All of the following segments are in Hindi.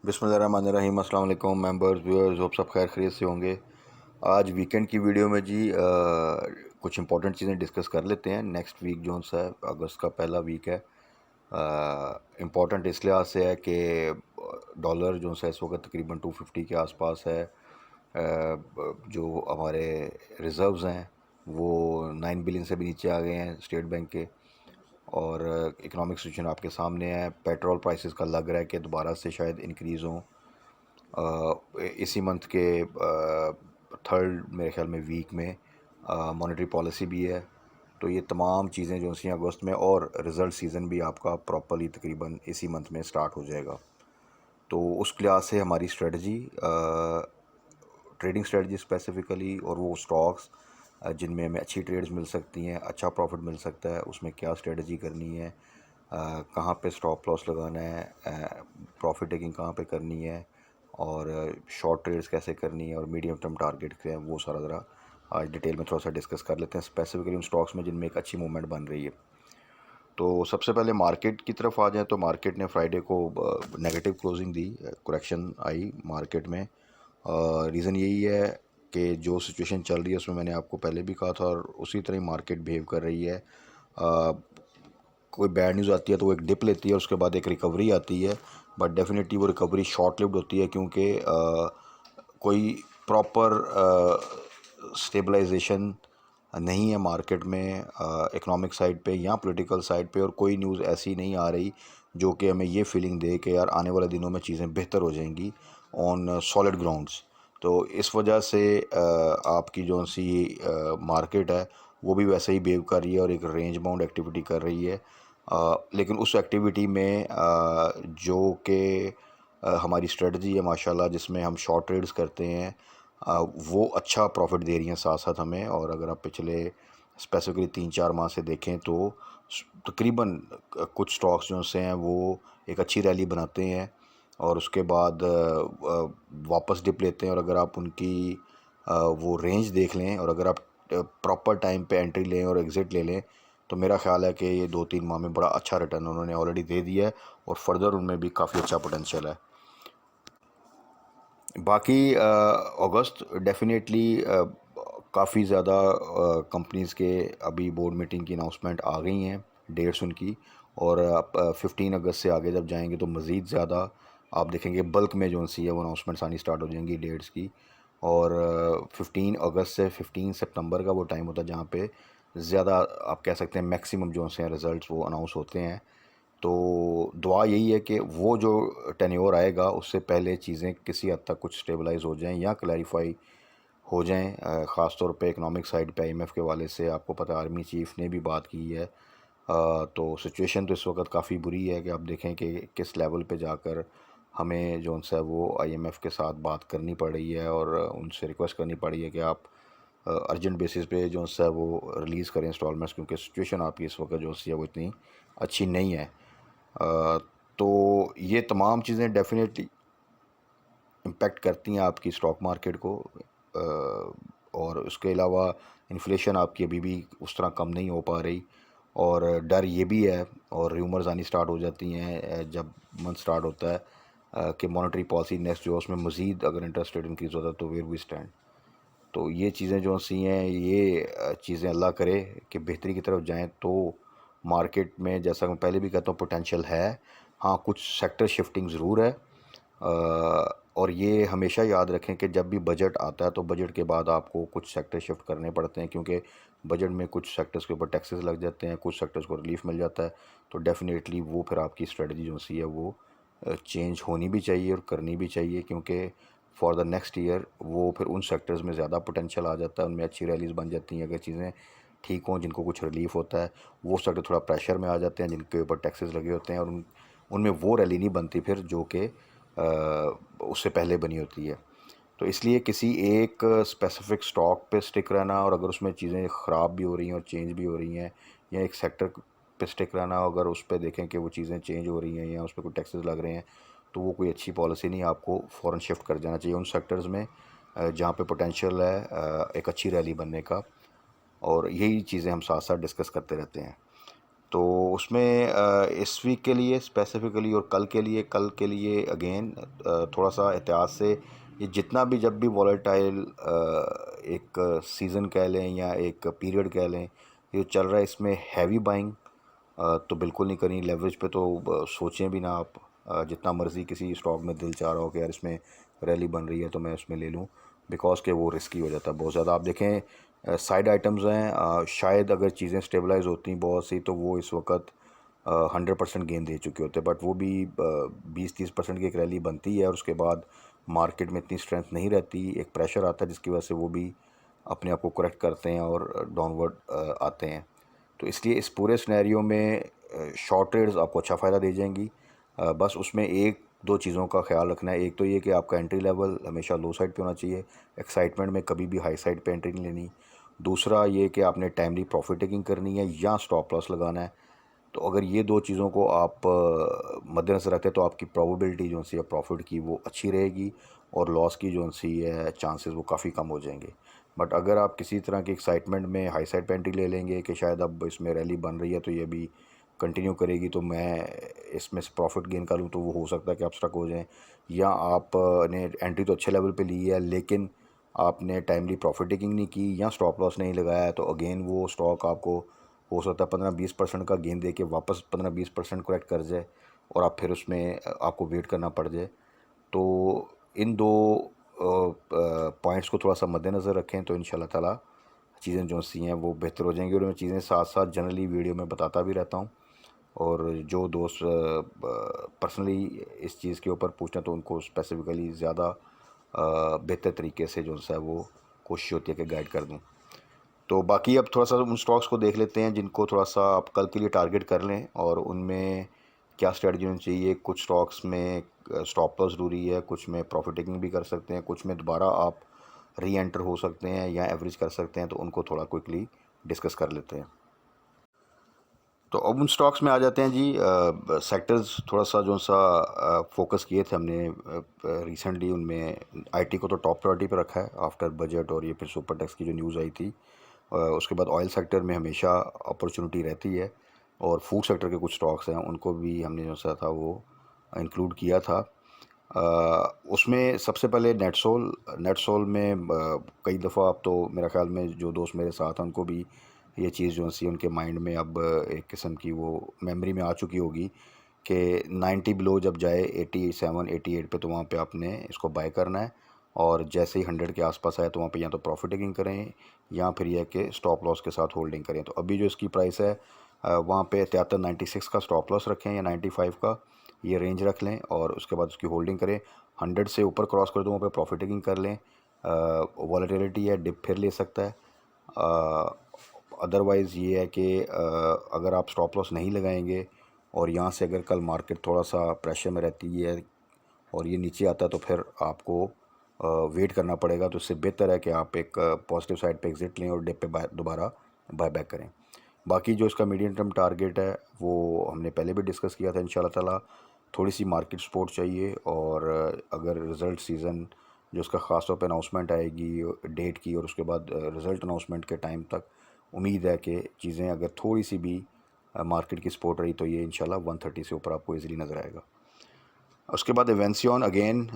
बिस्मिल्लाहिर्रहमानिर्रहीम। अस्सलाम वालेकुम मेंबर्स व्यूअर्स, होप सब खैर खैरियत से होंगे। आज वीकेंड की वीडियो में जी कुछ इंपॉर्टेंट चीज़ें डिस्कस कर लेते हैं। नेक्स्ट वीक जो सा है अगस्त का पहला वीक है, इम्पॉर्टेंट इस लिहाज से है कि डॉलर जो सा इस वक्त तकरीबन 250 के आसपास है। जो हमारे रिज़र्व्स हैं वो 9 बिलियन से भी नीचे आ गए हैं स्टेट बैंक के। और इकोनॉमिक सिचुएशन आपके सामने है। पेट्रोल प्राइसेस का लग रहा है कि दोबारा से शायद इंक्रीज़ हों इसी मंथ के थर्ड मेरे ख्याल में वीक में। मॉनेटरी पॉलिसी भी है। तो ये तमाम चीज़ें जो सी अगस्त में, और रिज़ल्ट सीज़न भी आपका प्रॉपरली तकरीबन इसी मंथ में स्टार्ट हो जाएगा। तो उस लिहाज से हमारी स्ट्रेटजी, ट्रेडिंग स्ट्रेटजी स्पेसिफ़िकली, और वो स्टॉक्स जिनमें हमें अच्छी ट्रेड्स मिल सकती हैं, अच्छा प्रॉफिट मिल सकता है, उसमें क्या स्ट्रेटजी करनी है, कहाँ पे स्टॉप लॉस लगाना है, प्रॉफिट टेकिंग कहाँ पे करनी है, और शॉर्ट ट्रेड्स कैसे करनी है, और मीडियम टर्म टारगेट क्या है, वो सारा ज़रा आज डिटेल में थोड़ा सा डिस्कस कर लेते हैं, स्पेसिफिकली उन स्टॉक्स में जिनमें एक अच्छी मूवमेंट बन रही है। तो सबसे पहले मार्केट की तरफ आ जाए तो मार्केट ने फ्राइडे को नेगेटिव क्लोजिंग दी, करेक्शन आई मार्केट में। रीज़न यही है कि जो सिचुएशन चल रही है उसमें मैंने आपको पहले भी कहा था, और उसी तरह ही मार्केट बिहेव कर रही है। कोई बैड न्यूज़ आती है तो वो एक डिप लेती है, उसके बाद एक रिकवरी आती है, बट डेफिनेटली वो रिकवरी शॉर्ट लिव्ड होती है, क्योंकि कोई प्रॉपर स्टेबलाइजेशन नहीं है मार्केट में, इकोनॉमिक साइड पे या पॉलिटिकल साइड पे, और कोई न्यूज़ ऐसी नहीं आ रही जो कि हमें ये फीलिंग दे कि यार आने वाले दिनों में चीज़ें बेहतर हो जाएंगी ऑन सॉलिड ग्राउंड्स। तो इस वजह से आपकी जो सी मार्केट है वो भी वैसे ही बिहेव कर रही है और एक रेंज बाउंड एक्टिविटी कर रही है। लेकिन उस एक्टिविटी में जो कि हमारी स्ट्रेटजी है माशाल्लाह, जिसमें हम शॉर्ट ट्रेड्स करते हैं, वो अच्छा प्रॉफिट दे रही हैं साथ साथ हमें। और अगर आप पिछले स्पेसिफिकली 3-4 माह से देखें तो तकरीबन कुछ स्टॉक्स जो से हैं वो एक अच्छी रैली बनाते हैं और उसके बाद वापस डिप लेते हैं। और अगर आप उनकी वो रेंज देख लें, और अगर आप प्रॉपर टाइम पे एंट्री लें और एग्ज़िट ले लें, तो मेरा ख़्याल है कि ये 2-3 माह में बड़ा अच्छा रिटर्न उन्होंने ऑलरेडी दे दिया है, और फर्दर उनमें भी काफ़ी अच्छा पोटेंशियल है। बाकी अगस्त डेफिनेटली काफ़ी ज़्यादा कंपनीज़ के अभी बोर्ड मीटिंग की अनाउंसमेंट आ गई हैं, डेट्स उनकी। और आप 15 अगस्त से आगे जब जाएंगे तो मज़ीद ज़्यादा आप देखेंगे बल्क में जो सी है वो अनाउंसमेंट्स आनी स्टार्ट हो जाएंगी डेट्स की। और 15 अगस्त से 15 सितंबर का वो टाइम होता है जहाँ पे ज़्यादा आप कह सकते हैं मैक्सिमम जो से रिज़ल्ट्स वो अनाउंस होते हैं। तो दुआ यही है कि वो जो टेन्योर आएगा उससे पहले चीज़ें किसी हद तक कुछ स्टेबलाइज हो जाएं या क्लैरिफाई हो जाएं। ख़ास तौर पे इकोनॉमिक साइड पे आईएमएफ के वाले से आपको पता है आर्मी चीफ़ ने भी बात की है। तो सिचुएशन तो इस वक्त काफ़ी बुरी है कि आप देखें कि किस लेवल पे जाकर हमें जो सा है वो आईएमएफ के साथ बात करनी पड़ रही है, और उनसे रिक्वेस्ट करनी पड़ी है कि आप अर्जेंट बेसिस पे जो सा है वो रिलीज़ करें इंस्टॉलमेंट्स, क्योंकि सिचुएशन आपकी इस वक्त जो सी है वो इतनी अच्छी नहीं है। तो ये तमाम चीज़ें डेफिनेटली इम्पेक्ट करती हैं आपकी स्टॉक मार्केट को। और उसके अलावा इन्फ्लेशन आपकी अभी भी उस तरह कम नहीं हो पा रही, और डर ये भी है और र्यूमर्स आनी स्टार्ट हो जाती हैं जब मंथ स्टार्ट होता है कि मॉनेटरी पॉलिसी नेक्स्ट जो उसमें मज़ीद अगर इंटरेस्ट रेट इंक्रीज़ होता है तो वेयर वी स्टैंड। तो ये चीज़ें जो सी हैं ये चीज़ें अल्लाह करे कि बेहतरी की तरफ जाएं। तो मार्केट में जैसा मैं पहले भी कहता हूँ पोटेंशियल है। हाँ, कुछ सेक्टर शिफ्टिंग ज़रूर है। और ये हमेशा याद रखें कि जब भी बजट आता है तो बजट के बाद आपको कुछ सेक्टर शिफ्ट करने पड़ते हैं, क्योंकि बजट में कुछ सेक्टर्स के ऊपर टैक्सेस लग जाते हैं, कुछ सेक्टर्स को रिलीफ मिल जाता है। तो डेफ़िनेटली वो फिर आपकी स्ट्रेटजी जो सी है वो चेंज होनी भी चाहिए और करनी भी चाहिए, क्योंकि फॉर द नेक्स्ट ईयर वो फिर उन सेक्टर्स में ज़्यादा पोटेंशियल आ जाता है, उनमें अच्छी रैलीज़ बन जाती हैं अगर चीज़ें ठीक हों, जिनको कुछ रिलीफ होता है। वो सेक्टर थोड़ा प्रेशर में आ जाते हैं जिनके ऊपर टैक्सेस लगे होते हैं, और उनमें वो रैली नहीं बनती फिर जो कि उससे पहले बनी होती है। तो इसलिए किसी एक स्पेसिफिक स्टॉक पे स्टिक रहना, और अगर उसमें चीज़ें ख़राब भी हो रही हैं और चेंज भी हो रही हैं, या एक सेक्टर पे स्टिक रहना अगर उस पे देखें कि वो चीज़ें चेंज हो रही हैं या उस पर कोई टैक्सेस लग रहे हैं, तो वो कोई अच्छी पॉलिसी नहीं। आपको फ़ौरन शिफ्ट कर जाना चाहिए उन सेक्टर्स में जहाँ पे पोटेंशियल है एक अच्छी रैली बनने का। और यही चीज़ें हम साथ साथ डिस्कस करते रहते हैं। तो उसमें इस वीक के लिए स्पेसिफ़िकली और कल के लिए अगेन थोड़ा सा एहतियात से, ये जितना भी जब भी वॉलेटाइल एक सीज़न कह लें या एक पीरियड कह लें ये चल रहा है, इसमें हैवी बाइंग तो बिल्कुल नहीं करनी। लेवरेज पे तो सोचें भी ना आप। जितना मर्ज़ी किसी स्टॉक में दिल चाह रहा हो कि यार इसमें रैली बन रही है तो मैं उसमें ले लूँ, बिकॉज के वो रिस्की हो जाता है बहुत ज़्यादा। आप देखें साइड आइटम्स हैं, शायद अगर चीज़ें स्टेबलाइज होती बहुत सी तो वो इस वक्त 100% गेंद दे चुके होते, बट वो भी 20-30% की एक रैली बनती है और उसके बाद मार्केट में इतनी स्ट्रेंथ नहीं रहती, एक प्रेशर आता है जिसकी वजह से वो भी अपने आप को करेक्ट करते हैं और डाउनवर्ड आते हैं। तो इसलिए इस पूरे सिनेरियो में शॉर्ट ट्रेड्स आपको अच्छा फ़ायदा दे जाएंगी। बस उसमें एक दो चीज़ों का ख्याल रखना है। एक तो ये कि आपका एंट्री लेवल हमेशा लो साइड पे होना चाहिए, एक्साइटमेंट में कभी भी हाई साइड पे एंट्री नहीं लेनी। दूसरा ये कि आपने टाइमली प्रॉफिट टेकिंग करनी है या स्टॉप लॉस लगाना है। तो अगर ये दो चीज़ों को आप मद्देनज़र रखते हैं तो आपकी प्रोबेबिलिटी जो सी है प्रॉफिट की वो अच्छी रहेगी और लॉस की जो सी है चांसेस वो काफ़ी कम हो जाएंगे। बट अगर आप किसी तरह की एक्साइटमेंट में हाई साइड पे एंट्री ले लेंगे कि शायद अब इसमें रैली बन रही है तो ये भी कंटिन्यू करेगी तो मैं इसमें से प्रॉफिट गेन कर लूँ, तो वो हो सकता है कि आप स्टक हो जाएं। या आपने एंट्री तो अच्छे लेवल पे ली है लेकिन आपने टाइमली प्रॉफिट टेकिंग नहीं की या स्टॉप लॉस नहीं लगाया है, तो अगेन वो स्टॉक आपको हो सकता है 15-20% का गेन दे के वापस 15-20% करेक्ट कर जाए और आप फिर उसमें आपको वेट करना पड़ जाए। तो इन दो पॉइंट्स को थोड़ा सा मद्देनज़र रखें तो इंशाल्लाह ताला चीज़ें जो सी हैं वो बेहतर हो जाएंगी। और मैं चीज़ें साथ साथ जनरली वीडियो में बताता भी रहता हूँ, और जो दोस्त पर्सनली इस चीज़ के ऊपर पूछना तो उनको स्पेसिफ़िकली ज़्यादा बेहतर तरीके से जो है वो कोशिश होती है कि गाइड कर दूँ। तो बाकी अब थोड़ा सा उन स्टॉक्स को देख लेते हैं जिनको थोड़ा सा आप कल के लिए टारगेट कर लें और उनमें क्या स्ट्रेटजी होनी चाहिए। कुछ स्टॉक्स में स्टॉप लॉस ज़रूरी है, कुछ में प्रॉफिट टेकिंग भी कर सकते हैं, कुछ में दोबारा आप री एंटर हो सकते हैं या एवरेज कर सकते हैं, तो उनको थोड़ा क्विकली डिस्कस कर लेते हैं। तो अब उन स्टॉक्स में आ जाते हैं जी। सेक्टर्स थोड़ा सा जो सा फोकस किए थे हमने रिसेंटली, उनमें आईटी को तो टॉप प्रायोरिटी पे रखा है आफ्टर बजट और ये फिर सुपर टैक्स की जो न्यूज़ आई थी। उसके बाद ऑयल सेक्टर में हमेशा अपॉर्चुनिटी रहती है और फूड सेक्टर के कुछ स्टॉक्स हैं उनको भी हमने जो सा था वो इंक्लूड किया था। उसमें सबसे पहले नेटसोल। नेटसोल में कई दफ़ा अब तो मेरा ख्याल में जो दोस्त मेरे साथ हैं उनको भी ये चीज़ जो सी उनके माइंड में अब एक किस्म की वो मेमोरी में आ चुकी होगी कि 90 बिलो जब जाए 87-88 पे तो वहाँ पे आपने इसको बाय करना है, और जैसे ही 100 के आसपास आए तो वहाँ पे या तो प्रॉफिट टेकिंग करें या फिर यह कि स्टॉप लॉस के साथ होल्डिंग करें। तो अभी जो इसकी प्राइस है वहाँ पे 93-96 का स्टॉप लॉस रखें या 95 का ये रेंज रख लें और उसके बाद उसकी होल्डिंग करें। 100 से ऊपर क्रॉस कर दो वहाँ पे प्रॉफिट टेकिंग कर लें। वॉलेटिलिटी है, डिप फिर ले सकता है। अदरवाइज़ ये है कि अगर आप स्टॉप लॉस नहीं लगाएंगे और यहाँ से अगर कल मार्केट थोड़ा सा प्रेशर में रहती है और ये नीचे आता है तो फिर आपको वेट करना पड़ेगा। तो इससे बेहतर है कि आप एक पॉजिटिव साइड पे एग्ज़िट लें और डिप पे दोबारा बाय बैक करें। बाकी जो इसका मीडियम टर्म टारगेट है वो हमने पहले भी डिस्कस किया था। इंशाल्लाह ताला थोड़ी सी मार्केट सपोर्ट चाहिए, और अगर रिज़ल्ट सीज़न जो उसका ख़ास तौर पे अनाउंसमेंट आएगी डेट की और उसके बाद रिज़ल्ट अनाउंसमेंट के टाइम तक उम्मीद है कि चीज़ें अगर थोड़ी सी भी मार्केट की सपोर्ट रही तो ये इंशाल्लाह 130 से ऊपर आपको इजीली नज़र आएगा। उसके बाद एवेंसियन अगेन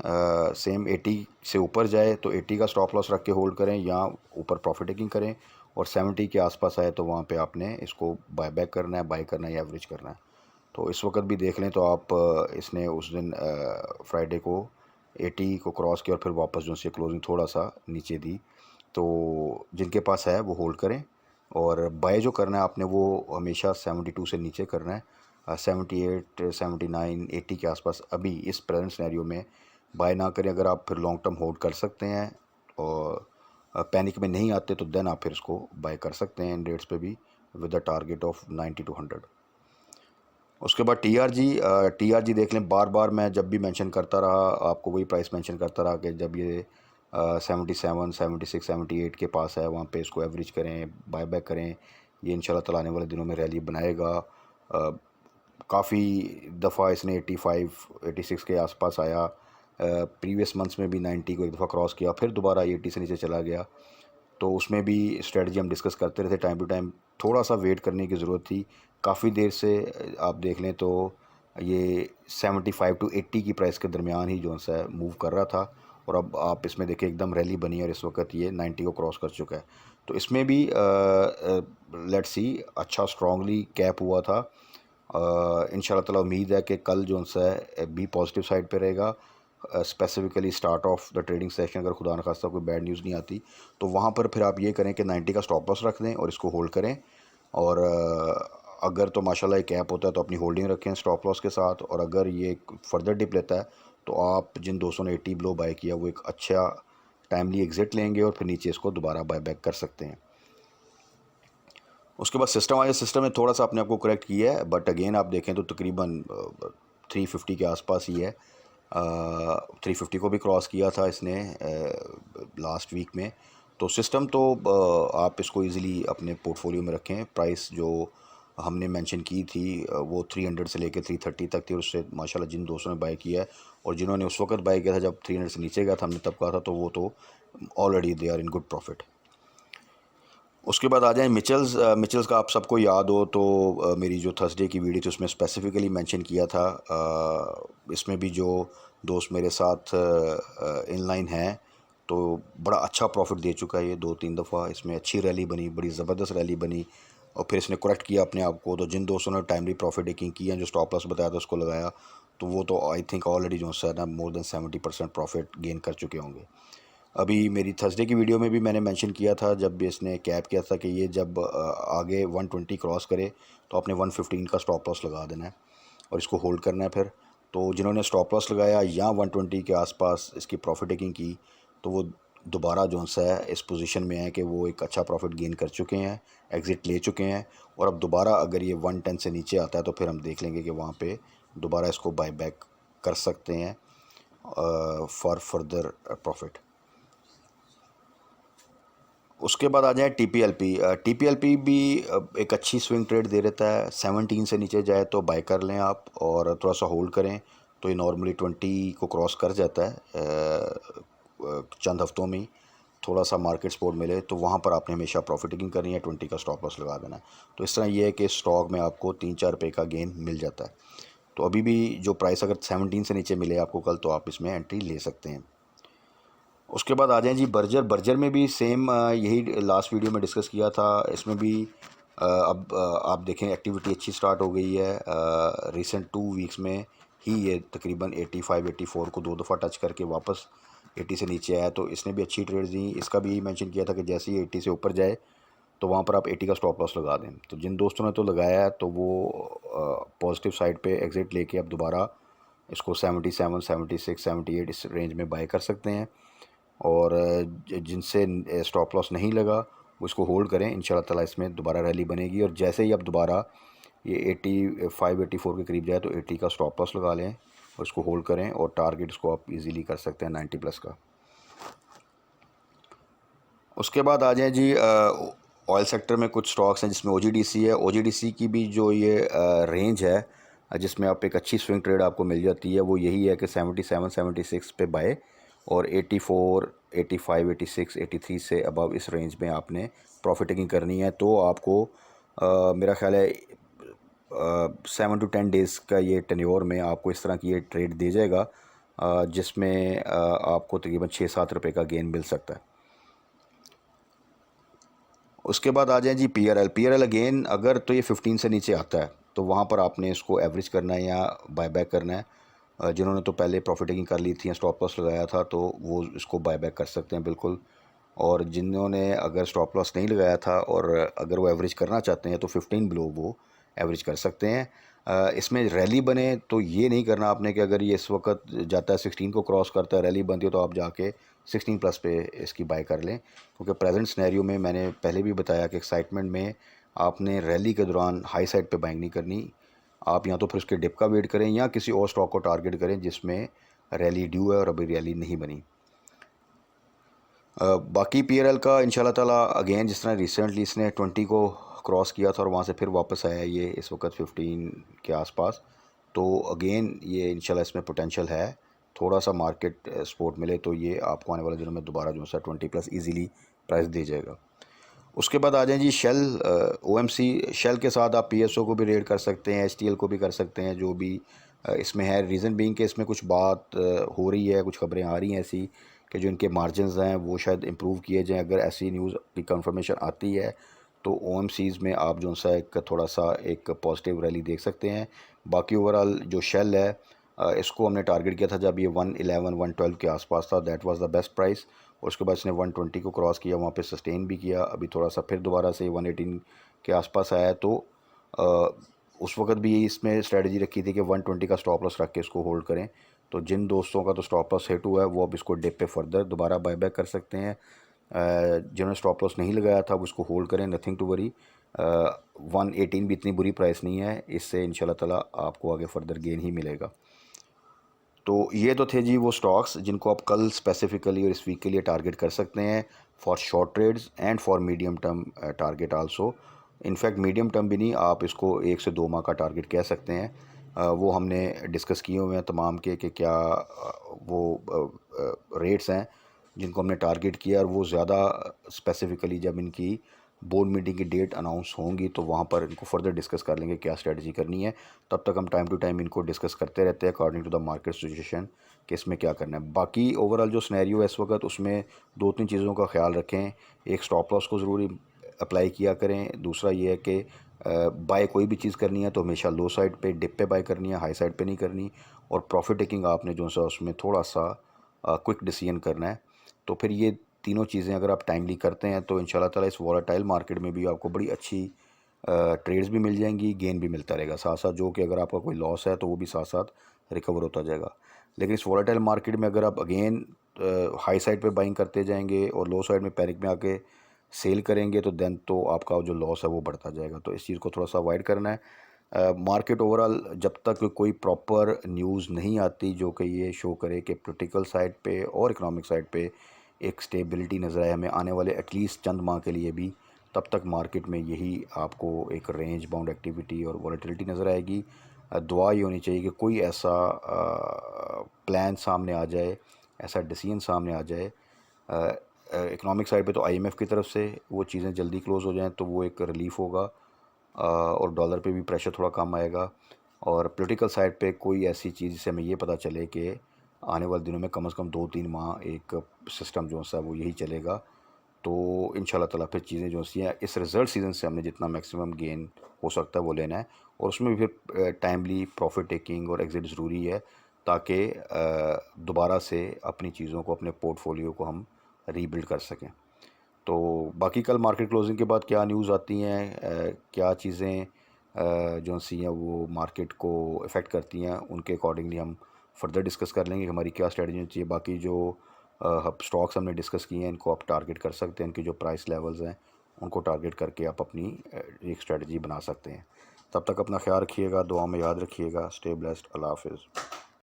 सेम 80 से ऊपर जाए तो 80 का स्टॉप लॉस रख के होल्ड करें या ऊपर प्रॉफिट टेकिंग करें, और 70 के आसपास आए तो वहाँ पे आपने इसको बाय बैक करना है, बाय करना है या एवरेज करना है। तो इस वक्त भी देख लें तो आप इसने उस दिन फ्राइडे को 80 को क्रॉस किया और फिर वापस जो से क्लोजिंग थोड़ा सा नीचे दी। तो जिनके पास है वो होल्ड करें, और बाय जो करना है आपने वो हमेशा 72 से नीचे करना है। 78, 79, 80 के आसपास अभी इस प्रेजेंट सिनेरियो में बाय ना करें। अगर आप फिर लॉन्ग टर्म होल्ड कर सकते हैं और पैनिक में नहीं आते तो देन आप फिर इसको बाय कर सकते हैं इन रेट्स पे भी with the target of 90 to 100। उसके बाद टीआरजी देख लें। बार बार मैं जब भी मेंशन करता रहा आपको वही प्राइस मेंशन करता रहा कि जब ये 77, 76, 78 के पास है वहाँ पे इसको एवरेज करें, बाय बैक करें। ये इंशाल्लाह ताला आने वाले दिनों में रैली बनाएगा। काफ़ी दफ़ा इसने 85, 86 के आसपास आया। प्रीवियस मंथ्स में भी 90 को एक दफ़ा क्रॉस किया, फिर दोबारा 80 से नीचे चला गया। तो उसमें भी स्ट्रेटजी हम डिस्कस करते रहते टाइम टू टाइम। थोड़ा सा वेट करने की ज़रूरत थी काफ़ी देर से आप देख लें तो ये 75 टू 80 की प्राइस के दरमियान ही जो सा मूव कर रहा था, और अब आप इसमें देखिए एकदम रैली बनी है और इस वक्त ये 90 को क्रॉस कर चुका है। तो इसमें भी लेट्स सी अच्छा स्ट्रांगली कैप हुआ था। इंशाल्लाह ताला उम्मीद है कि कल जो सा है भी पॉजिटिव साइड पे रहेगा। Specifically start of the trading session अगर खुदा न खास्ता कोई बैड न्यूज़ नहीं आती तो वहाँ पर फिर आप ये करें कि 90 का स्टॉप लॉस रख दें और इसको होल्ड करें। और अगर तो माशाल्लाह ये कैप होता है तो अपनी होल्डिंग रखें स्टॉप लॉस के साथ, और अगर ये फर्दर डिप लेता है तो आप जिन 280 बिलो बाय किया वो एक अच्छा टाइमली एग्जिट लेंगे और फिर नीचे इसको दोबारा बाय बैक कर सकते हैं। उसके बाद सिस्टम में थोड़ा सा अपने आप को करेक्ट किया है, बट अगेन आप देखें तो तकरीबन 350 के आसपास ही है। 350 को भी क्रॉस किया था इसने लास्ट वीक में। तो सिस्टम तो आप इसको इजीली अपने पोर्टफोलियो में रखें। प्राइस जो हमने मेंशन की थी वो 300 से लेकर 330 तक थी, और उससे माशाल्लाह जिन दोस्तों ने बाय किया है और जिन्होंने उस वक्त बाय किया था जब 300 से नीचे गया था, हमने तब कहा था, तो वो तो already they are in good profit. उसके बाद आ जाएं मिचल्स का आप सबको याद हो तो मेरी जो थर्सडे की वीडियो थी उसमें स्पेसिफिकली मेंशन किया था। इसमें भी जो दोस्त मेरे साथ इनलाइन हैं तो बड़ा अच्छा प्रॉफिट दे चुका है ये 2-3 दफ़ा। इसमें अच्छी रैली बनी, बड़ी ज़बरदस्त रैली बनी, और फिर इसने करेक्ट किया अपने आप को। तो जिन दोस्तों ने टाइमली प्रॉफिट टेकिंग की है, जो स्टॉप लॉस बताया था उसको लगाया, तो वो तो आई थिंक ऑलरेडी जो है ना मोर देन 70% प्रॉफिट गेन कर चुके होंगे। अभी मेरी थर्सडे की वीडियो में भी मैंने मेंशन किया था जब भी इसने कैप किया था कि ये जब आगे 120 क्रॉस करे तो आपने 115 का स्टॉप लॉस लगा देना है और इसको होल्ड करना है। फिर तो जिन्होंने स्टॉप लॉस लगाया या 120 के आसपास इसकी प्रॉफिट टेकिंग की, तो वो दोबारा जो सा है इस पोजीशन में है कि वो एक अच्छा प्रॉफिट गेन कर चुके हैं, एग्ज़िट ले चुके हैं। और अब दोबारा अगर ये 110 से नीचे आता है तो फिर हम देख लेंगे कि वहाँ पे दोबारा इसको बाय बैक कर सकते हैं फॉर फर्दर प्रॉफिट। उसके बाद आ जाए टीपीएलपी। टीपीएलपी भी एक अच्छी स्विंग ट्रेड दे देता है। 17 से नीचे जाए तो बाय कर लें आप, और थोड़ा सा होल्ड करें तो ये नॉर्मली 20 को क्रॉस कर जाता है चंद हफ्तों में ही। थोड़ा सा मार्केट सपोर्ट मिले तो वहाँ पर आपने हमेशा प्रॉफिट टेकिंग करनी है, 20 का स्टॉप लॉस लगा देना है। तो इस तरह ये है कि स्टॉक में आपको 3-4 रुपये का गेन मिल जाता है। तो अभी भी जो प्राइस अगर 17 से नीचे मिले आपको कल, तो आप इसमें एंट्री ले सकते हैं। उसके बाद आ जाएं जी बर्जर में भी सेम यही लास्ट वीडियो में डिस्कस किया था। इसमें भी अब आप देखें एक्टिविटी अच्छी स्टार्ट हो गई है। रिसेंट 2 वीक्स में ही ये तकरीबन 85-84 को 2 दफ़ा टच करके वापस 80 से नीचे आया। तो इसने भी अच्छी ट्रेड दी। इसका भी मेंशन किया था कि जैसे ही 80 से ऊपर जाए तो वहाँ पर आप 80 का स्टॉप लॉस लगा दें। तो जिन दोस्तों ने तो लगाया है तो वो पॉजिटिव साइड पे एग्ज़िट लेके अब दोबारा इसको 77, 76, 78 इस रेंज में बाय कर सकते हैं। और जिनसे स्टॉप लॉस नहीं लगा वो इसको होल्ड करें। इंशाल्लाह ताला इसमें दोबारा रैली बनेगी, और जैसे ही अब दोबारा ये 85-84 के करीब जाए तो 80 का स्टॉप लॉस लगा लें और इसको होल्ड करें, और टारगेट इसको आप इजीली कर सकते हैं 90 प्लस का। उसके बाद आ जाए जी ऑयल सेक्टर में कुछ स्टॉक्स हैं जिसमें ओजीडीसी है। ओजीडीसी की भी जो ये रेंज है जिसमें आप एक अच्छी स्विंग ट्रेड आपको मिल जाती है वो यही है कि 77-76 पे बाय, और 84, 85, 86, 83 से अबव इस रेंज में आपने प्रॉफिट टेकिंग करनी है। तो आपको मेरा ख्याल है 7 to 10 डेज़ का ये टेन्योर में आपको इस तरह की ये ट्रेड दे जाएगा जिसमें आपको तकरीबन 6-7 रुपये का गेन मिल सकता है। उसके बाद आ जाए जी पीआरएल अगेन अगर तो ये 15 से नीचे आता है तो वहाँ पर आपने इसको एवरेज करना है या बाय बैक करना है। जिन्होंने तो पहले प्रॉफिट टेकिंग कर ली थी या स्टॉप लॉस लगाया था तो वो इसको बाय बैक कर सकते हैं बिल्कुल। और जिन्होंने अगर स्टॉप लॉस नहीं लगाया था और अगर वो एवरेज करना चाहते हैं तो 15 बिलो वो एवरेज कर सकते हैं। इसमें रैली बने तो ये नहीं करना आपने कि अगर ये इस वक्त जाता है 16 को क्रॉस करता है, रैली बनती है, तो आप जाके 16 प्लस पे इसकी बाय कर लें। क्योंकि प्रेजेंट सिनेरियो में मैंने पहले भी बताया कि एक्साइटमेंट में आपने रैली के दौरान हाई साइड पे बाइंग नहीं करनी। आप या तो फिर उसके डिप का वेट करें या किसी और स्टॉक को टारगेट करें जिसमें रैली ड्यू है और अभी रैली नहीं बनी। बाकी पीआरएल का इंशाल्लाह ताला अगेन जिस तरह रिसेंटली इसने 20 को क्रॉस किया था और वहाँ से फिर वापस आया ये इस वक्त 15 के आसपास, तो अगेन ये इंशाल्लाह इसमें पोटेंशियल है। थोड़ा सा मार्केट सपोर्ट मिले तो ये आपको आने वाले दिनों में दोबारा जो है 20 प्लस इजीली प्राइस दे जाएगा। उसके बाद आ जाएं जी शेल, ओएमसी। शेल के साथ आप पीएसओ को भी रेड कर सकते हैं, एचटीएल को भी कर सकते हैं, जो भी इसमें है। रीज़न बीइंग कि इसमें कुछ बात हो रही है, कुछ खबरें आ रही हैं ऐसी कि जो इनके मार्जिन्स हैं वो शायद इम्प्रूव किए जाएं। अगर ऐसी न्यूज़ की कंफर्मेशन आती है तो ओएमसीज़ में आप जो सा एक थोड़ा सा एक पॉजिटिव रैली देख सकते हैं। बाकी ओवरऑल जो शेल है इसको हमने टारगेट किया था जब ये 111 112 के आसपास था, that was the best price. और उसके बाद इसने 120 को क्रॉस किया, वहाँ पे सस्टेन भी किया। अभी थोड़ा सा फिर दोबारा से 118 के आसपास आया, तो उस वक्त भी इसमें स्ट्रेटजी रखी थी कि 120 का स्टॉप लॉस रख के इसको होल्ड करें। तो जिन दोस्तों का तो स्टॉप लॉस हिट हुआ है वो अब इसको डिप पे फर्दर दोबारा बायबैक कर सकते हैं। जिन्होंने स्टॉप लॉस नहीं लगाया था वो इसको होल्ड करें, नथिंग टू वरी। 118 भी इतनी बुरी प्राइस नहीं है, इससे इंशाल्लाह ताला आपको आगे फर्दर गेन ही मिलेगा। तो ये तो थे जी वो स्टॉक्स जिनको आप कल स्पेसिफिकली और इस वीक के लिए टारगेट कर सकते हैं for short trades and for medium term target also. In fact medium term भी नहीं, आप इसको 1 से 2 माह का टारगेट कह सकते हैं। वो हमने डिस्कस किए हुए हैं तमाम के कि क्या वो रेट्स हैं जिनको हमने टारगेट किया, और वो ज़्यादा स्पेसिफिकली जब इनकी बोर्ड मीटिंग की डेट अनाउंस होंगी तो वहाँ पर इनको फर्दर डिस्कस कर लेंगे क्या स्ट्रेटजी करनी है। तब तक हम टाइम टू टाइम इनको डिस्कस करते रहते हैं according to the market situation कि इसमें क्या करना है। बाकी ओवरऑल जो सिनेरियो है इस वक्त, उसमें 2-3 चीज़ों का ख्याल रखें। एक, स्टॉप लॉस को ज़रूरी अप्लाई किया करें। दूसरा ये है कि बाय कोई भी चीज़ करनी है तो हमेशा लो साइड पे डिप पे बाय करनी है, हाई साइड पे नहीं करनी। और प्रॉफिट टेकिंग आपने जो सा उसमें थोड़ा सा क्विक डिसीजन करना है। तो फिर ये तीनों चीज़ें अगर आप टाइमली करते हैं तो इंशाल्लाह ताला इस वॉलेटाइल मार्केट में भी आपको बड़ी अच्छी ट्रेड्स भी मिल जाएंगी, गेन भी मिलता रहेगा साथ साथ। जो कि अगर आपका कोई लॉस है तो वो भी साथ साथ रिकवर होता जाएगा। लेकिन इस वॉलेटाइल मार्केट में अगर आप अगेन हाई साइड पे बाइंग करते जाएंगे और लो साइड में पैनिक में आके सेल करेंगे तो देन तो आपका जो लॉस है वो बढ़ता जाएगा। तो इस चीज़ को थोड़ा सा अवॉइड करना है। मार्केट ओवरऑल जब तक कोई प्रॉपर न्यूज़ नहीं आती जो कि ये शो करे कि पॉलिटिकल साइड पे और इकोनॉमिक साइड पे एक स्टेबिलिटी नज़र आए हमें आने वाले एटलीस्ट चंद माह के लिए भी, तब तक मार्केट में यही आपको एक रेंज बाउंड एक्टिविटी और वॉलेटिलिटी नज़र आएगी। दुआ ये होनी चाहिए कि कोई ऐसा प्लान सामने आ जाए, ऐसा डिसीजन सामने आ जाए इकोनॉमिक साइड पे तो आईएमएफ की तरफ से वो चीज़ें जल्दी क्लोज़ हो जाएं तो वो एक रिलीफ़ होगा। और डॉलर पे भी प्रेशर थोड़ा कम आएगा। और पॉलिटिकल साइड पे कोई ऐसी चीज़ जिससे हमें ये पता चले कि आने वाले दिनों में कम से कम 2-3 माह एक सिस्टम जो सा वो यही चलेगा, तो इंशाल्लाह ताला फिर चीज़ें जो सी हैं इस रिज़ल्ट सीज़न से हमने जितना मैक्सिमम गेन हो सकता है वो लेना है। और उसमें भी फिर टाइमली प्रॉफिट टेकिंग और एग्ज़िट ज़रूरी है ताकि दोबारा से अपनी चीज़ों को, अपने पोर्टफोलियो को हम रीबिल्ड कर सकें। तो बाकी कल मार्केट क्लोजिंग के बाद क्या न्यूज़ आती हैं, क्या चीज़ें जो सी हैं वो मार्केट को इफ़ेक्ट करती हैं, उनके अकॉर्डिंगली हम फर्दर डिस्कस कर लेंगे कि हमारी क्या स्ट्रेटजी होनी चाहिए। बाकी जो स्टॉक्स हमने डिस्कस किए हैं इनको आप टारगेट कर सकते हैं, इनकी जो प्राइस लेवल्स हैं उनको टारगेट करके आप अपनी एक स्ट्रेटजी बना सकते हैं। तब तक अपना ख्याल रखिएगा, दुआ में याद रखिएगा। स्टे ब्लेस्ड, अल्लाह हाफिज़।